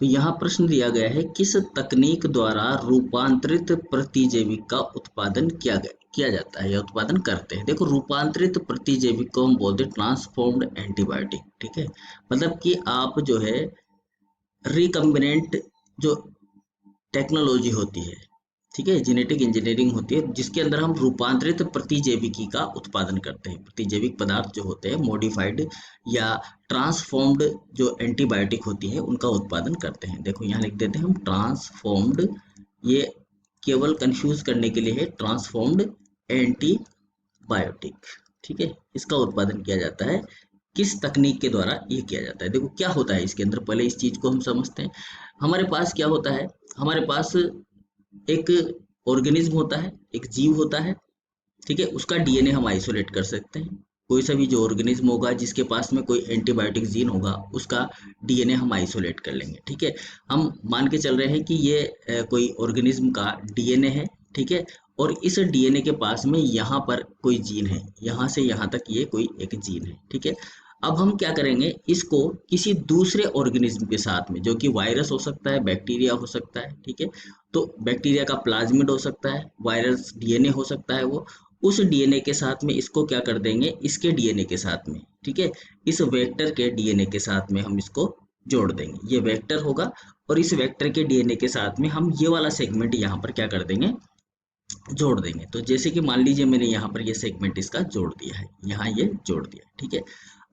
तो यहाँ प्रश्न दिया गया है, किस तकनीक द्वारा रूपांतरित प्रतिजैविक का उत्पादन किया जाता है या उत्पादन करते हैं। देखो, रूपांतरित प्रतिजैविक को हम बोलते हैं ट्रांसफॉर्म्ड एंटीबायोटिक। ठीक है, मतलब कि आप जो है रिकम्बिनेंट जो टेक्नोलॉजी होती है, ठीक है, जेनेटिक इंजीनियरिंग होती है, जिसके अंदर हम रूपांतरित प्रतिजैविकी का उत्पादन करते हैं। प्रतिजैविक पदार्थ जो होते हैं मॉडिफाइड या ट्रांसफॉर्म्ड जो एंटीबायोटिक होती है उनका उत्पादन करते हैं। देखो यहाँ लिख देते हैं हम ट्रांसफॉर्म्ड, ये केवल कंफ्यूज करने के लिए है, ट्रांसफॉर्म्ड एंटीबायोटिक। ठीक है, इसका उत्पादन किया जाता है। किस तकनीक के द्वारा ये किया जाता है? देखो क्या होता है इसके अंदर, पहले इस चीज को हम समझते हैं। हमारे पास क्या होता है, हमारे पास एक ऑर्गेनिज्म होता है, एक जीव होता है। ठीक है, उसका डीएनए हम आइसोलेट कर सकते हैं। कोई सा भी जो ऑर्गेनिज्म होगा जिसके पास में कोई एंटीबायोटिक जीन होगा उसका डीएनए हम आइसोलेट कर लेंगे। ठीक है, हम मान के चल रहे हैं कि ये कोई ऑर्गेनिज्म का डीएनए है। ठीक है, और इस डीएनए के पास में यहाँ पर कोई जीन है, यहाँ से यहाँ तक ये कोई एक जीन है। ठीक है, अब हम क्या करेंगे, इसको किसी दूसरे ऑर्गेनिज्म के साथ में, जो कि वायरस हो सकता है, बैक्टीरिया हो सकता है। ठीक है, तो बैक्टीरिया का प्लाज्मिड हो सकता है, वायरस डीएनए हो सकता है, वो उस डीएनए के साथ में इसको क्या कर देंगे, इसके डीएनए के साथ में, ठीक है, इस वेक्टर के डीएनए के साथ में हम इसको जोड़ देंगे। ये वेक्टर होगा और इस वेक्टर के डीएनए के साथ में हम ये वाला सेगमेंट यहाँ पर क्या कर देंगे, जोड़ देंगे। तो जैसे कि मान लीजिए मैंने यहाँ पर ये सेगमेंट इसका जोड़ दिया है, यहाँ ये जोड़ दिया। ठीक है,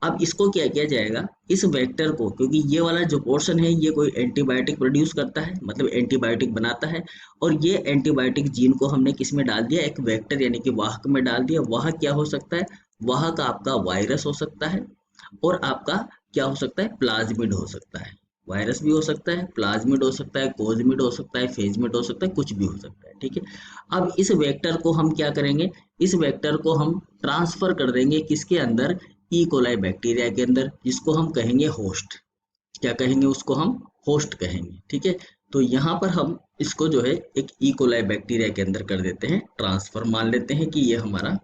अब इसको क्या किया जाएगा, इस वेक्टर को, क्योंकि ये वाला जो पोर्शन है ये कोई एंटीबायोटिक प्रोड्यूस करता है, मतलब एंटीबायोटिक बनाता है, और ये एंटीबायोटिक जीन को हमने किस में डाल दिया, एक वेक्टर यानी कि वाहक में डाल दिया। वाहक क्या हो सकता है, वाहक आपका वायरस हो सकता है और आपका क्या हो सकता है, प्लाज्मिड हो सकता है। वायरस भी हो सकता है, प्लाज्मिड हो सकता है, कोजमिड हो सकता है, फेजमिड हो सकता है, कुछ भी हो सकता है। ठीक है, अब इस वेक्टर को हम क्या करेंगे, इस वेक्टर को हम ट्रांसफर कर देंगे किसके अंदर, ई कोलाई बैक्टीरिया के अंदर, जिसको हम कहेंगे होस्ट। क्या कहेंगे, उसको हम होस्ट कहेंगे। ठीक है, तो यहाँ पर हम इसको जो है एक ई कोलाई बैक्टीरिया के अंदर कर देते हैं ट्रांसफर। मान लेते हैं कि ये हमारा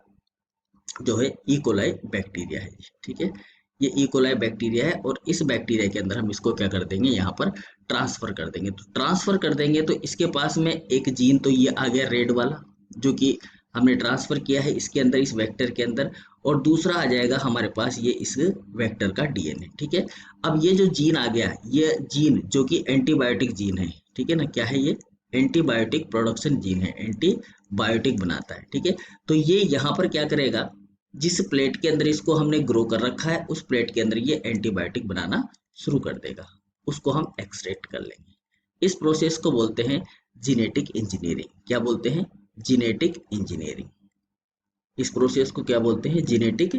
जो है ई कोलाई बैक्टीरिया है। ठीक है, ये ई कोलाई बैक्टीरिया है और इस बैक्टीरिया के अंदर हम इसको क्या कर देंगे, यहाँ पर ट्रांसफर कर देंगे। तो ट्रांसफर कर देंगे तो इसके पास में एक जीन तो ये आ गया रेड वाला, जो कि हमने ट्रांसफर किया है इसके अंदर, इस वेक्टर के अंदर, और दूसरा आ जाएगा हमारे पास ये इस वेक्टर का डीएनए। ठीक है, अब ये जो जीन आ गया, ये जीन जो कि एंटीबायोटिक जीन है, ठीक है ना, क्या है ये, एंटीबायोटिक प्रोडक्शन जीन है, एंटीबायोटिक बनाता है। ठीक है, तो ये यहाँ पर क्या करेगा, जिस प्लेट के अंदर इसको हमने ग्रो कर रखा है उस प्लेट के अंदर ये एंटीबायोटिक बनाना शुरू कर देगा, उसको हम एक्सट्रैक्ट कर लेंगे। इस प्रोसेस को बोलते हैं जीनेटिक इंजीनियरिंग। क्या बोलते हैं, जीनेटिक इंजीनियरिंग। इस प्रोसेस को क्या बोलते हैं, जीनेटिक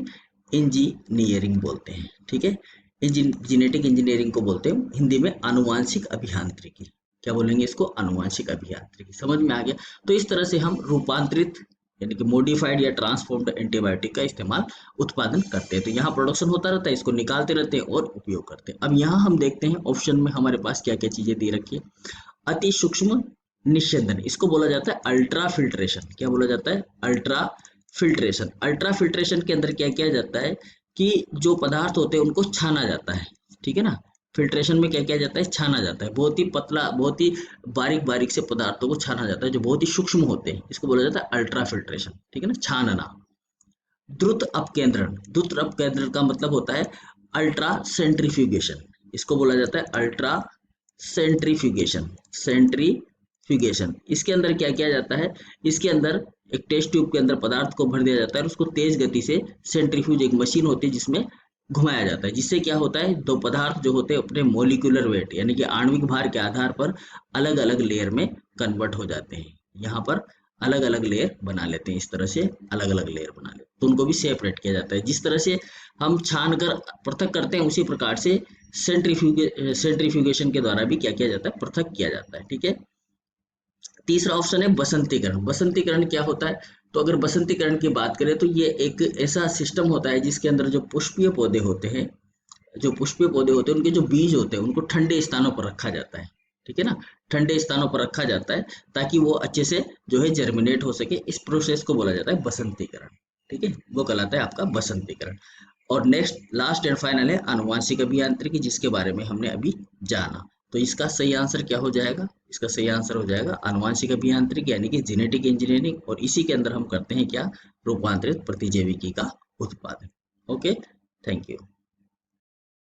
इंजीनियरिंग बोलते हैं। ठीक है, जीनेटिक इंजीनियरिंग को बोलते हैं हिंदी में आनुवांशिक अभियांत्रिकी। क्या बोलेंगे इसको, अनुवांशिक अभियांत्रिकी। समझ में आ गया। तो इस तरह से हम रूपांतरित यानी कि मॉडिफाइड या ट्रांसफॉर्म्ड एंटीबायोटिक का इस्तेमाल उत्पादन करते हैं। तो यहाँ प्रोडक्शन होता रहता है, इसको निकालते रहते हैं और उपयोग करते हैं। अब यहाँ हम देखते हैं ऑप्शन में हमारे पास क्या क्या चीजें दे रखी है। अति सूक्ष्म निस्यंदन, इसको बोला जाता है अल्ट्रा फिल्ट्रेशन। क्या बोला जाता है, अल्ट्रा फिल्ट्रेशन। अल्ट्रा फिल्ट्रेशन के अंदर क्या किया जाता है कि जो पदार्थ होते हैं उनको छाना जाता है। ठीक है ना, फिल्ट्रेशन में क्या किया जाता है, छाना जाता है। बहुत ही पतला, बहुत ही बारीक बारीक से पदार्थों को छाना जाता है जो बहुत ही सूक्ष्म होते हैं, इसको बोला जाता है अल्ट्रा फिल्ट्रेशन। ठीक है ना, छानना। द्रुत अपकेंद्रण, द्रुत अपकेंद्रण का मतलब होता है अल्ट्रा सेंट्रीफ्यूगेशन। इसको बोला जाता है अल्ट्रा सेंट्रीफ्यूगेशन। सेंट्रीफ्यूगेशन, इसके अंदर क्या किया जाता है, इसके अंदर एक टेस्ट ट्यूब के अंदर पदार्थ को भर दिया जाता है और उसको तेज गति से, सेंट्रीफ्यूज एक मशीन होती है जिसमें घुमाया जाता है, जिससे क्या होता है, दो पदार्थ जो होते हैं अपने मोलिकुलर वेट यानी कि आणविक भार के आधार पर अलग अलग लेयर में कन्वर्ट हो जाते हैं। यहाँ पर अलग अलग लेयर बना लेते हैं, इस तरह से अलग अलग लेयर बना लेते हैं, तो उनको भी सेपरेट किया जाता है। जिस तरह से हम छान कर पृथक करते हैं उसी प्रकार से सेंट्रीफ्यूगेशन के द्वारा भी क्या किया जाता है, पृथक किया जाता है। ठीक है, तीसरा ऑप्शन है बसंतीकरण। बसंतीकरण क्या होता है, तो अगर बसंतीकरण की बात करें तो ये एक ऐसा सिस्टम होता है जिसके अंदर जो पुष्पीय पौधे होते हैं, जो पुष्पीय पौधे होते हैं उनके जो बीज होते हैं उनको ठंडे स्थानों पर रखा जाता है। ठीक है ना, ठंडे स्थानों पर रखा जाता है ताकि वो अच्छे से जो है जर्मिनेट हो सके। इस प्रोसेस को बोला जाता है बसंतीकरण। ठीक है, वो कहलाता है आपका बसंतीकरण। और नेक्स्ट लास्ट एंड फाइनल है आनुवांशिक अभियांत्रिकी, जिसके बारे में हमने अभी जाना। तो इसका सही आंसर क्या हो जाएगा? इसका सही आंसर हो जाएगा आनुवांशिक अभियांत्रिकी यानी कि जेनेटिक इंजीनियरिंग, और इसी के अंदर हम करते हैं क्या? रूपांतरित प्रतिजैविकी का उत्पादन। Okay, thank you.